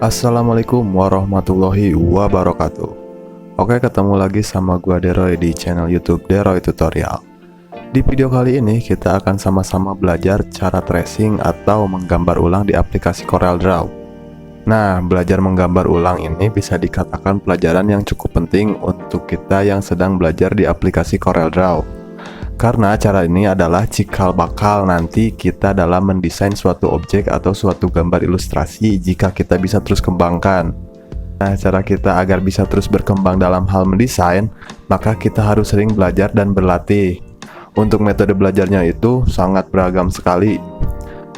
Assalamualaikum warahmatullahi wabarakatuh. Oke, ketemu lagi sama gua Deroy di channel YouTube Deroy Tutorial. Di video kali ini kita akan sama-sama belajar cara tracing atau menggambar ulang di aplikasi CorelDRAW. Nah, belajar menggambar ulang ini bisa dikatakan pelajaran yang cukup penting untuk kita yang sedang belajar di aplikasi CorelDRAW. Karena cara ini adalah cikal bakal nanti kita dalam mendesain suatu objek atau suatu gambar ilustrasi jika kita bisa terus kembangkan. Nah, cara kita agar bisa terus berkembang dalam hal mendesain, maka kita harus sering belajar dan berlatih. Untuk metode belajarnya itu sangat beragam sekali.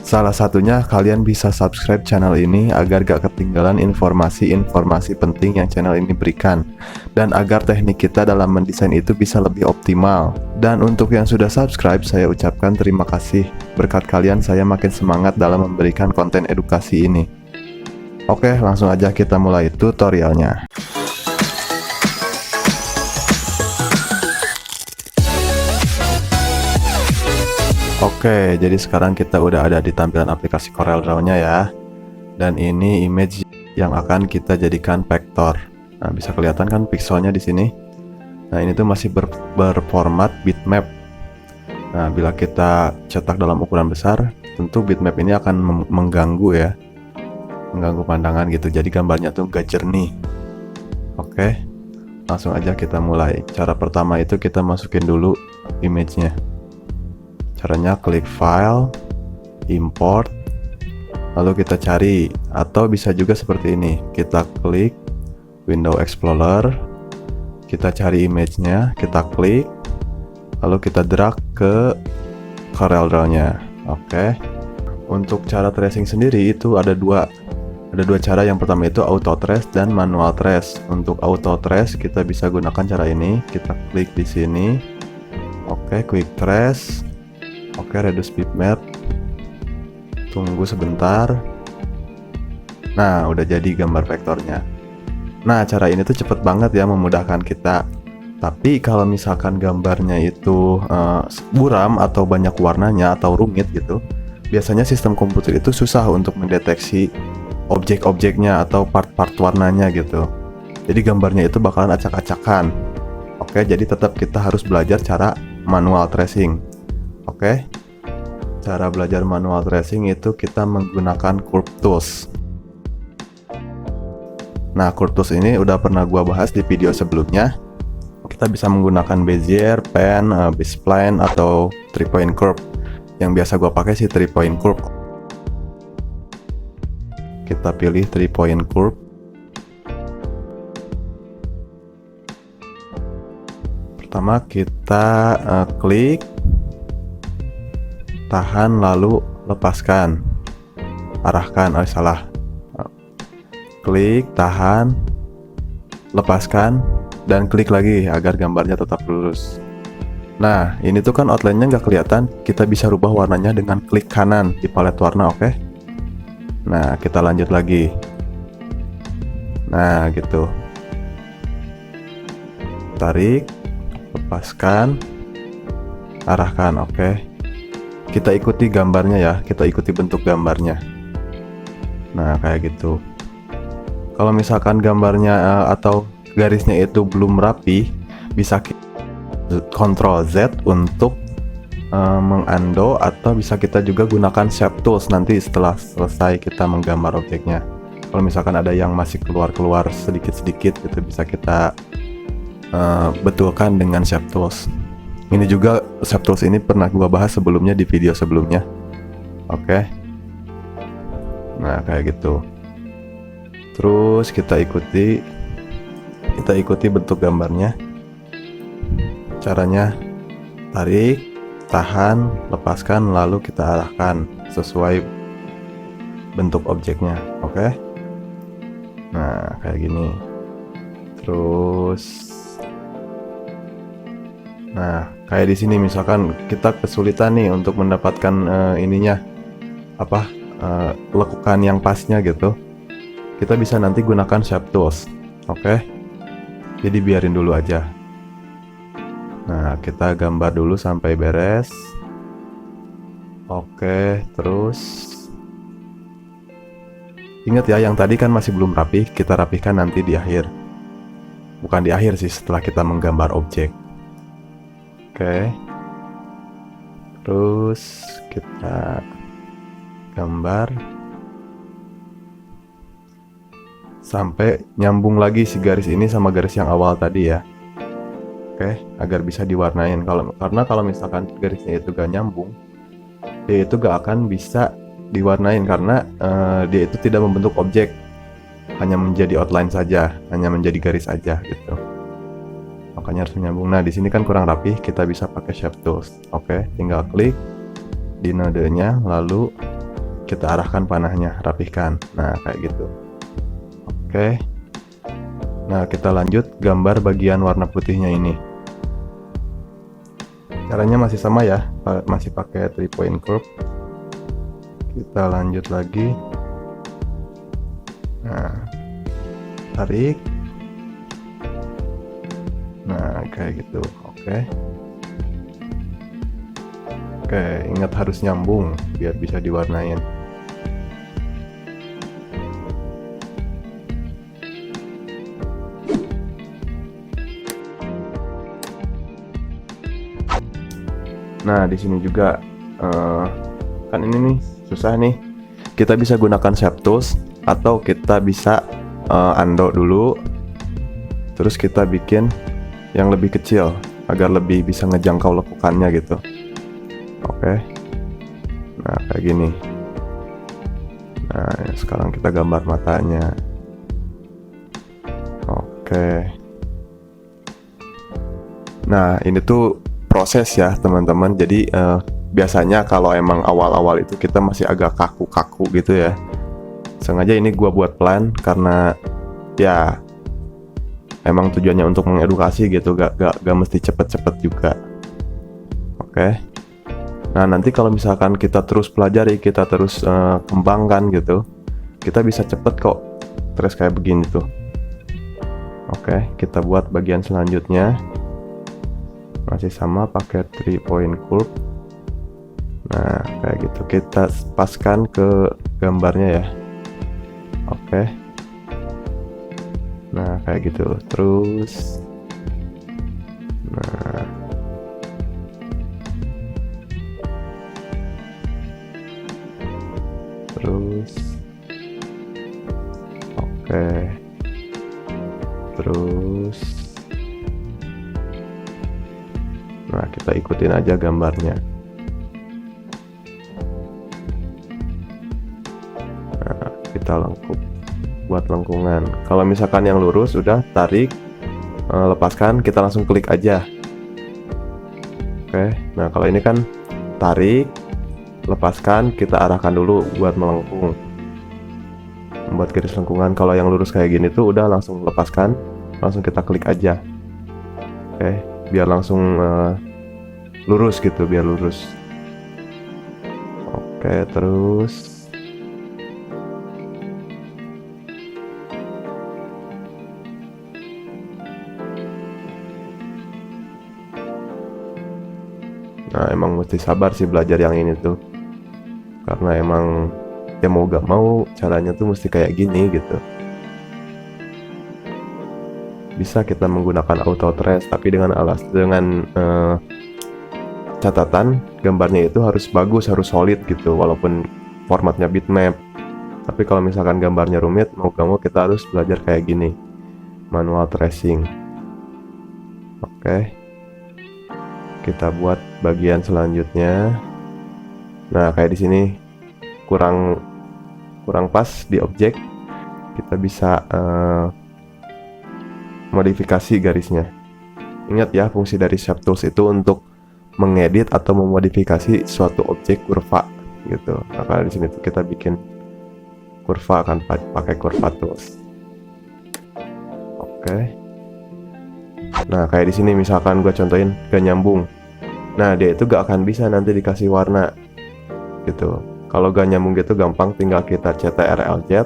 Salah satunya kalian bisa subscribe channel ini agar gak ketinggalan informasi-informasi penting yang channel ini berikan, dan agar teknik kita dalam mendesain itu bisa lebih optimal. Dan untuk yang sudah subscribe, saya ucapkan terima kasih. Berkat kalian saya makin semangat dalam memberikan konten edukasi ini. Oke, langsung aja kita mulai tutorialnya. Oke, jadi sekarang kita udah ada di tampilan aplikasi CorelDRAW-nya ya. Dan ini image yang akan kita jadikan vektor. Nah, bisa kelihatan kan pixelnya di sini. Nah, ini tuh masih berformat bitmap. Nah, bila kita cetak dalam ukuran besar, tentu bitmap ini akan mengganggu ya. Mengganggu pandangan gitu. Jadi gambarnya tuh gak jernih. Oke. Langsung aja kita mulai. Cara pertama itu kita masukin dulu image-nya. Caranya klik file, import, lalu kita cari, atau bisa juga seperti ini. Kita klik Window Explorer, kita cari image-nya, kita klik, lalu kita drag ke CorelDRAW-nya. Oke. Untuk cara tracing sendiri itu ada dua cara. Yang pertama itu auto trace dan manual trace. Untuk auto trace kita bisa gunakan cara ini. Kita klik di sini. Oke, quick trace. Oke, reduce bitmap. Tunggu sebentar. Nah, udah jadi gambar vektornya. Nah, cara ini tuh cepet banget ya, memudahkan kita. Tapi kalau misalkan gambarnya itu buram atau banyak warnanya atau rumit gitu, biasanya sistem komputer itu susah untuk mendeteksi objek-objeknya atau part-part warnanya gitu. Jadi gambarnya itu bakalan acak-acakan. Oke, jadi tetap kita harus belajar cara manual tracing. Oke, cara belajar manual tracing itu kita menggunakan Curve Tools. Nah, Curve Tools ini udah pernah gua bahas di video sebelumnya. Kita bisa menggunakan Bezier, Pen, B-Spline, atau 3-point curve. Yang biasa gua pakai sih 3-point curve. Kita pilih 3-point curve. Pertama kita klik, tahan, lalu lepaskan, arahkan. Oh, salah. Klik, tahan, lepaskan, dan klik lagi agar gambarnya tetap lurus. Nah, ini tuh kan outline-nya nggak kelihatan. Kita bisa rubah warnanya dengan klik kanan di palet warna. Oke. Nah, kita lanjut lagi. Nah, gitu. Tarik, lepaskan, arahkan. Oke. Kita ikuti gambarnya ya, kita ikuti bentuk gambarnya. Nah, kayak gitu. Kalau misalkan gambarnya atau garisnya itu belum rapi, bisa Ctrl Z untuk mengundo, atau bisa kita juga gunakan Shape Tools nanti setelah selesai kita menggambar objeknya. Kalau misalkan ada yang masih keluar-keluar sedikit-sedikit, itu bisa kita betulkan dengan Shape Tools. Ini juga Shape Tools ini pernah gua bahas sebelumnya di video sebelumnya. Oke. Nah, kayak gitu. Terus kita ikuti bentuk gambarnya. Caranya tarik, tahan, lepaskan, lalu kita arahkan sesuai bentuk objeknya. Oke. Nah, kayak gini. Terus nah, kayak di sini misalkan kita kesulitan nih untuk mendapatkan lekukan yang pasnya gitu. Kita bisa nanti gunakan Shape Tools. Oke. Jadi biarin dulu aja. Nah, kita gambar dulu sampai beres. Oke, terus Ingat ya, yang tadi kan masih belum rapih, kita rapihkan nanti di akhir. Bukan di akhir sih, setelah kita menggambar objek. Oke. Terus kita gambar sampai nyambung lagi si garis ini sama garis yang awal tadi ya. Oke, agar bisa diwarnain. Karena kalau misalkan garisnya itu gak nyambung, dia itu gak akan bisa diwarnain karena dia itu tidak membentuk objek, hanya menjadi outline saja, hanya menjadi garis aja gitu. Makanya harus menyambung. Nah, di sini kan kurang rapih, kita bisa pakai shape tools. Oke, tinggal klik di nodenya, lalu kita arahkan panahnya, rapihkan. Nah, kayak gitu. Oke. Nah, kita lanjut gambar bagian warna putihnya ini. Caranya masih sama ya, masih pakai 3 point curve. Kita lanjut lagi. Nah, tarik. Nah, kayak gitu. Oke. Oke, ingat harus nyambung biar bisa diwarnain. Nah, di sini juga kan ini nih susah nih. Kita bisa gunakan shape tools atau kita bisa undo dulu. Terus kita bikin yang lebih kecil agar lebih bisa ngejangkau lekukannya gitu. Oke. Nah, kayak gini. Nah, sekarang kita gambar matanya. Oke. Nah, ini tuh proses ya teman-teman. Jadi biasanya kalau emang awal-awal itu kita masih agak kaku-kaku gitu ya. Sengaja ini gua buat pelan karena ya emang tujuannya untuk mengedukasi gitu, gak mesti cepet-cepet juga. Oke. Nah, nanti kalau misalkan kita terus pelajari, kita terus kembangkan gitu, kita bisa cepet kok terus kayak begini tuh. Oke, kita buat bagian selanjutnya. Masih sama pakai 3 point curve. Nah, kayak gitu. Kita paskan ke gambarnya ya. Oke. Nah, kayak gitu. Terus nah, terus oke. Terus nah, kita ikutin aja gambarnya. Nah, kita lengkup buat lengkungan. Kalau misalkan yang lurus udah tarik, lepaskan, kita langsung klik aja. Oke. Nah, kalau ini kan tarik, lepaskan, kita arahkan dulu buat melengkung, membuat garis lengkungan. Kalau yang lurus kayak gini tuh udah langsung lepaskan, langsung kita klik aja. Oke, biar langsung lurus gitu, biar lurus. Oke, terus nah, emang mesti sabar sih belajar yang ini tuh, karena emang ya mau gak mau caranya tuh mesti kayak gini gitu. Bisa kita menggunakan auto trace, tapi dengan catatan gambarnya itu harus bagus, harus solid gitu, walaupun formatnya bitmap. Tapi kalau misalkan gambarnya rumit, mau gak mau kita harus belajar kayak gini, manual tracing. Oke, kita buat bagian selanjutnya. Nah, kayak di sini kurang pas di objek, kita bisa modifikasi garisnya. Ingat ya, fungsi dari shape tools itu untuk mengedit atau memodifikasi suatu objek kurva gitu. Nah, kalau di sini tuh kita bikin kurva kan pakai kurva tools. Oke. Nah, kayak di sini misalkan gue contohin gak nyambung. Nah, dia itu gak akan bisa nanti dikasih warna gitu. Kalau gak nyambung gitu gampang, tinggal kita CTRL-Z,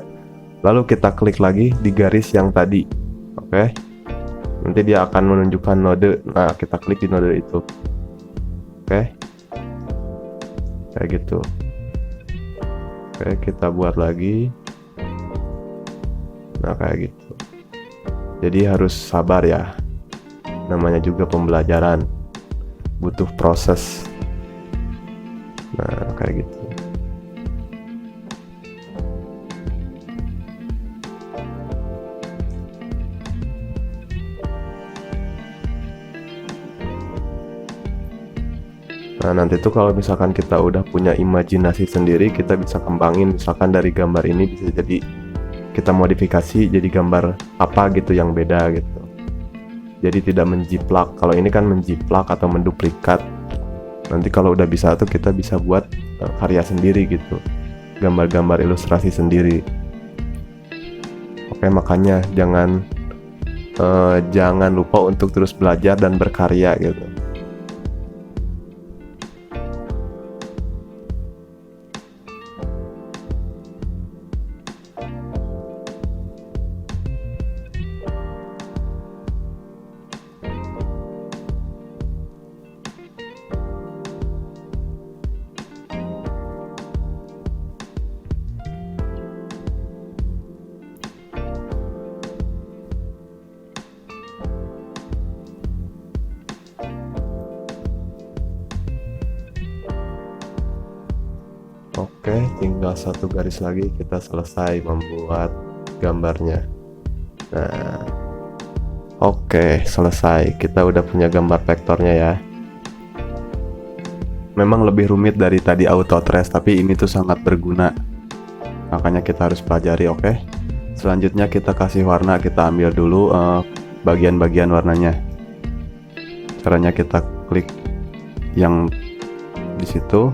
lalu kita klik lagi di garis yang tadi. Oke. Nanti dia akan menunjukkan node. Nah, kita klik di node itu. Oke. Kayak gitu. Oke, kita buat lagi. Nah kayak gitu. Jadi harus sabar ya, namanya juga pembelajaran, butuh proses. Nah kayak gitu. Nah nanti tuh kalau misalkan kita udah punya imajinasi sendiri, kita bisa kembangin, misalkan dari gambar ini bisa jadi kita modifikasi jadi gambar apa gitu yang beda gitu. Jadi tidak menjiplak. Kalau ini kan menjiplak atau menduplikat. Nanti kalau udah bisa tuh kita bisa buat karya sendiri gitu, gambar-gambar ilustrasi sendiri. Oke, makanya jangan lupa untuk terus belajar dan berkarya gitu. Oke, tinggal satu garis lagi kita selesai membuat gambarnya. Nah, oke, selesai. Kita udah punya gambar vektornya ya. Memang lebih rumit dari tadi auto trace, tapi ini tuh sangat berguna. Makanya kita harus pelajari, oke? Selanjutnya kita kasih warna, kita ambil dulu bagian-bagian warnanya. Caranya kita klik yang di situ,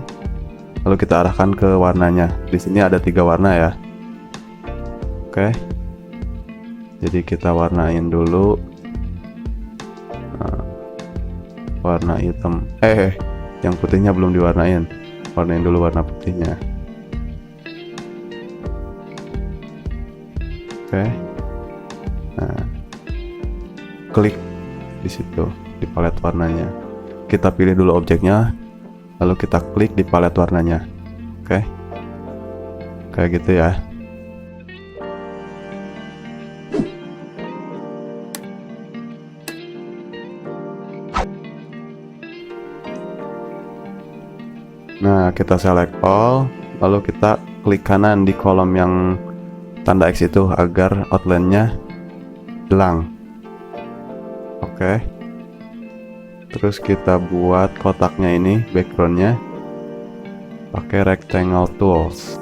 lalu kita arahkan ke warnanya. Di sini ada 3 warna ya. Oke. Jadi kita warnain dulu. Warna hitam. Yang putihnya belum diwarnain. Warnain dulu warna putihnya. Oke. Nah, klik di situ di palet warnanya. Kita pilih dulu objeknya, lalu kita klik di palet warnanya. Oke. Kayak gitu ya. Nah, kita select all, lalu kita klik kanan di kolom yang tanda X itu agar outline-nya hilang. Oke. Terus kita buat kotaknya ini, background-nya pakai rectangle tools.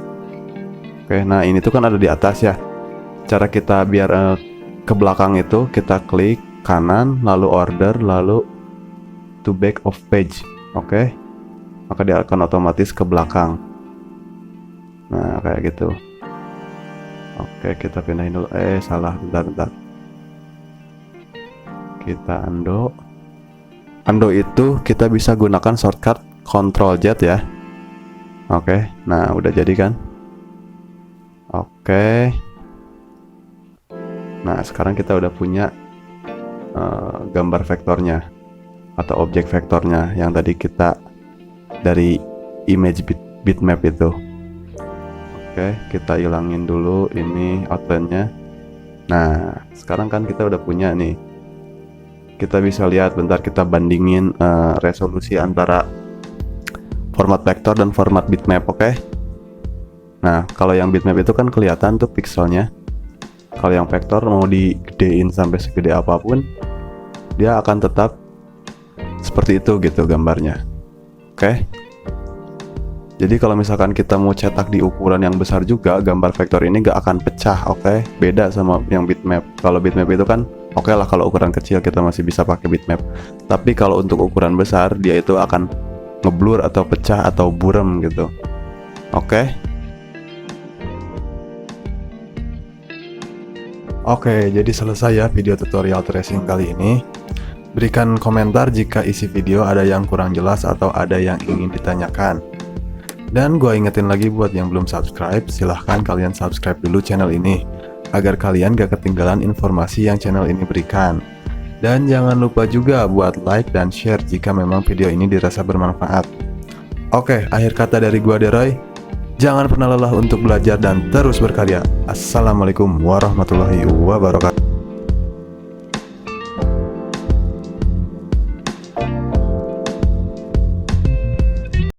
Oke, nah ini tuh kan ada di atas ya. Cara kita biar ke belakang itu kita klik kanan, lalu order, lalu to back of page. Oke. Maka dia akan otomatis ke belakang. Nah, kayak gitu. Oke, kita pindahin dulu. Salah, bentar. Kita undo. Undo itu kita bisa gunakan shortcut Ctrl Z ya. Oke, nah udah jadi kan? Oke. Nah, sekarang kita udah punya gambar vektornya atau objek vektornya yang tadi kita dari image bitmap itu. Oke, kita hilangin dulu ini outline-nya. Nah, sekarang kan kita udah punya nih. Kita bisa lihat, bentar kita bandingin resolusi antara format vektor dan format bitmap, oke? Nah, kalau yang bitmap itu kan kelihatan tuh pixelnya. Kalau yang vektor mau digedein sampai segede apapun, dia akan tetap seperti itu gitu gambarnya. Oke. Jadi kalau misalkan kita mau cetak di ukuran yang besar juga, gambar vektor ini gak akan pecah, oke? Beda sama yang bitmap. Kalau bitmap itu kan oke lah, kalau ukuran kecil kita masih bisa pakai bitmap. Tapi kalau untuk ukuran besar, dia itu akan ngeblur atau pecah atau buram gitu. Oke. Oke, jadi selesai ya video tutorial tracing kali ini. Berikan komentar jika isi video ada yang kurang jelas atau ada yang ingin ditanyakan. Dan gue ingetin lagi buat yang belum subscribe, silahkan kalian subscribe dulu channel ini agar kalian gak ketinggalan informasi yang channel ini berikan. Dan jangan lupa juga buat like dan share jika memang video ini dirasa bermanfaat. Oke, akhir kata dari gue Deroy. Jangan pernah lelah untuk belajar dan terus berkarya. Assalamualaikum warahmatullahi wabarakatuh.